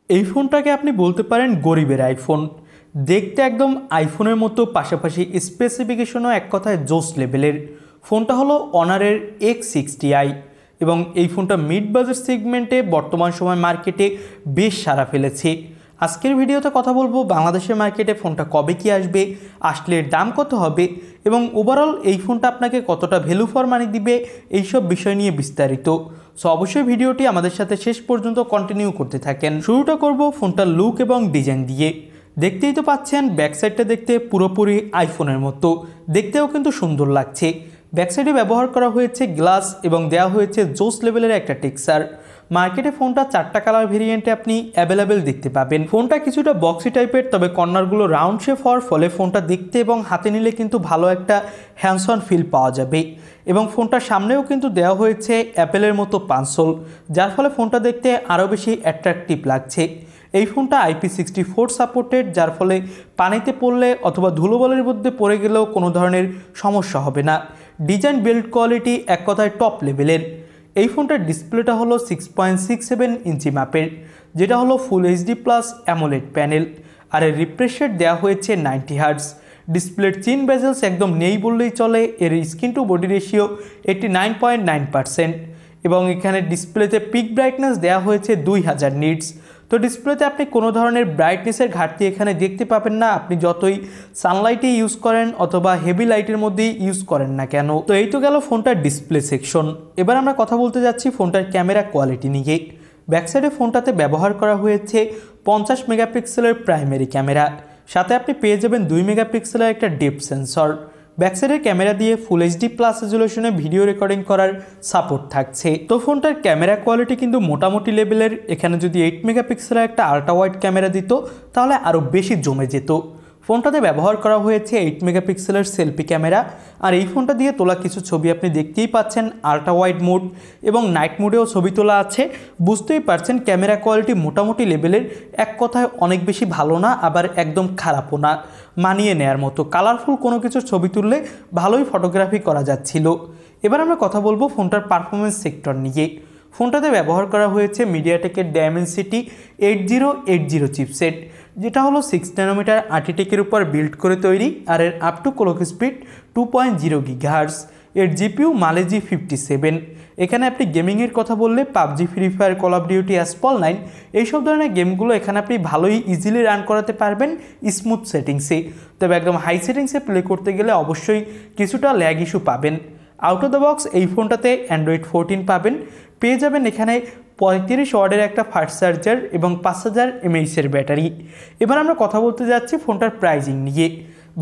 এই ফোনটাকে আপনি বলতে পারেন গরিবের আইফোন। দেখতে একদম আইফোনের মতো, পাশাপাশি স্পেসিফিকেশনও এক কথায় জোস লেভেলের। ফোনটা হলো অনারের X60i এবং এই ফোনটা মিড বাজেট সেগমেন্টে বর্তমান সময় মার্কেটে বেশ সাড়া ফেলেছে। আজকের ভিডিওতে কথা বলবো বাংলাদেশের মার্কেটে ফোনটা কবে কি আসবে, আসলে এর দাম কত হবে এবং ওভারঅল এই ফোনটা আপনাকে কতটা ভ্যালু ফর মানি দিবে, এইসব বিষয় নিয়ে বিস্তারিত। সো অবশ্যই ভিডিওটি আমাদের সাথে শেষ পর্যন্ত কন্টিনিউ করতে থাকেন। শুরুটা করব ফোনটার লুক এবং ডিজাইন দিয়ে। দেখতেই তো পাচ্ছেন ব্যাক সাইডটা দেখতে পুরোপুরি আইফোনের মতো, দেখতেও কিন্তু সুন্দর লাগছে। ব্যাক সাইডে ব্যবহার করা হয়েছে গ্লাস এবং দেওয়া হয়েছে জোস লেভেলের একটা টেক্সচার। মার্কেটে ফোনটা 4টা কালার ভেরিয়েন্টে আপনি অ্যাভেলেবেল দেখতে পাবেন। ফোনটা কিছুটা বক্সি টাইপের, তবে কর্নারগুলো রাউন্ড শেপ হওয়ার ফলে ফোনটা দেখতে এবং হাতে নিলে কিন্তু ভালো একটা হ্যান্ডস অন ফিল পাওয়া যাবে। এবং ফোনটার সামনেও কিন্তু দেওয়া হয়েছে অ্যাপেলের মতো পানসোল, যার ফলে ফোনটা দেখতে আরও বেশি অ্যাট্রাকটিভ লাগছে। এই ফোনটা IP64 সাপোর্টেড, যার ফলে পানিতে পড়লে অথবা ধুলোবালির মধ্যে পড়ে গেলেও কোনো ধরনের সমস্যা হবে না। ডিজাইন বিল্ড কোয়ালিটি এক কথায় টপ লেভেলের। এই ফোনটার ডিসপ্লেটা হলো 6.67 ইঞ্চি মাপের, যেটা হলো ফুল HD+ অ্যামোলেড প্যানেল। আর এর রিফ্রেশ রেট দেওয়া হয়েছে 90 হার্টজ। ডিসপ্লের চিন বেজেলস একদম নেই বললেই চলে। এর স্ক্রিন টু বডি রেশিও 89.9% এবং এখানে ডিসপ্লেতে পিক ব্রাইটনেস দেওয়া হয়েছে 2000 নিটস। তো ডিসপ্লেতে আপনি কোনো ধরনের ব্রাইটনেসের ঘাটতি এখানে দেখতে পাবেন না, আপনি যতই সানলাইটে ইউজ করেন অথবা হেভি লাইটের মধ্যেই ইউজ করেন না কেন। তো এই তো গেল ফোনটার ডিসপ্লে সেকশন। এবার আমরা কথা বলতে যাচ্ছি ফোনটার ক্যামেরা কোয়ালিটি নিয়ে। ব্যাকসাইডে ফোনটাতে ব্যবহার করা হয়েছে 50 মেগাপিক্সেলের প্রাইমারি ক্যামেরা, সাথে আপনি পেয়ে যাবেন 2 মেগাপিক্সেলের একটা ডেপথ সেন্সর। ব্যাকসাইডের ক্যামেরা দিয়ে ফুল HD+ রেজুলেশনে ভিডিও রেকর্ডিং করার সাপোর্ট থাকছে। তো ফোনটার ক্যামেরা কোয়ালিটি কিন্তু মোটামুটি লেভেলের। এখানে যদি 8 মেগাপিক্সেলের একটা আল্ট্রা ওয়াইড ক্যামেরা দিত তাহলে আরও বেশি জমে যেত। ফোনটাতে ব্যবহার করা হয়েছে 8 মেগাপিক্সেলের সেলফি ক্যামেরা। আর এই ফোনটা দিয়ে তোলা কিছু ছবি আপনি দেখতেই পাচ্ছেন আল্ট্রা ওয়াইড মোড এবং নাইট মোডেও ছবি তোলা আছে। বুঝতেই পারছেন ক্যামেরা কোয়ালিটি মোটামুটি লেভেলের, এক কথায় অনেক বেশি ভালো না, আবার একদম খারাপও না, মানিয়ে নেয়ার মতো। কালারফুল কোনো কিছুর ছবি তুললে ভালোই ফটোগ্রাফি করা যাচ্ছিল। এবার আমরা কথা বলবো ফোনটার পারফরমেন্স সেক্টর নিয়ে। ফোনটাতে ব্যবহার করা হয়েছে মিডিয়াটেকের ডায়মেনসিটি 8080 চিপসেট, যেটা হলো 6 ন্যানোমিটার আর্কিটেক্টের উপর বিল্ড করে তৈরি। আর এর up to clock speed 2.0 gigahertz. এর জিপিইউ মালেজি 57। এখানে আপনি গেমিংয়ের কথা বললে PUBG, free fire, call of duty, অ্যাসপল 9 এইসব ধরনের গেমগুলো এখানে আপনি ভালোই ইজিলি রান করাতে পারবেন স্মুথ সেটিংসে। তবে একদম হাই সেটিংসে প্লে করতে গেলে অবশ্যই কিছুটা ল্যাগ ইস্যু পাবেন। আউট অফ দ্য বক্স এই ফোনটাতে অ্যান্ড্রয়েড 14 পাবেন, পেয়ে যাবেন এখানে 35 ওয়াটের একটা ফাস্ট চার্জার এবং 5000 mAh ব্যাটারি। এবার আমরা কথা বলতে যাচ্ছি ফোনটার প্রাইজিং নিয়ে।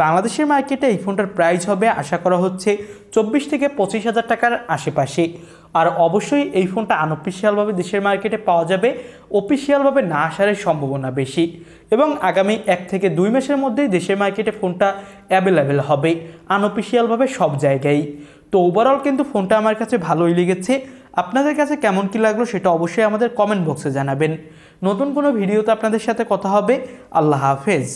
বাংলাদেশের মার্কেটে এই ফোনটার প্রাইস হবে আশা করা হচ্ছে 24 থেকে 25 হাজার টাকার আশেপাশে। আর অবশ্যই এই ফোনটা আনঅফিসিয়ালভাবে দেশের মার্কেটে পাওয়া যাবে, অফিসিয়ালভাবে না আসার সম্ভাবনা বেশি। এবং আগামী 1 থেকে 2 মাসের মধ্যেই দেশের মার্কেটে ফোনটা অ্যাভেলেবেল হবে আনঅফিসিয়ালভাবে সব জায়গায়। তো ওভারঅল কিন্তু ফোনটা আমার কাছে ভালোই লেগেছে। আপনাদের কাছে কেমন কী লাগলো সেটা অবশ্যই আমাদের কমেন্ট বক্সে জানাবেন। নতুন কোনো ভিডিওতে আপনাদের সাথে কথা হবে। আল্লাহ হাফেজ।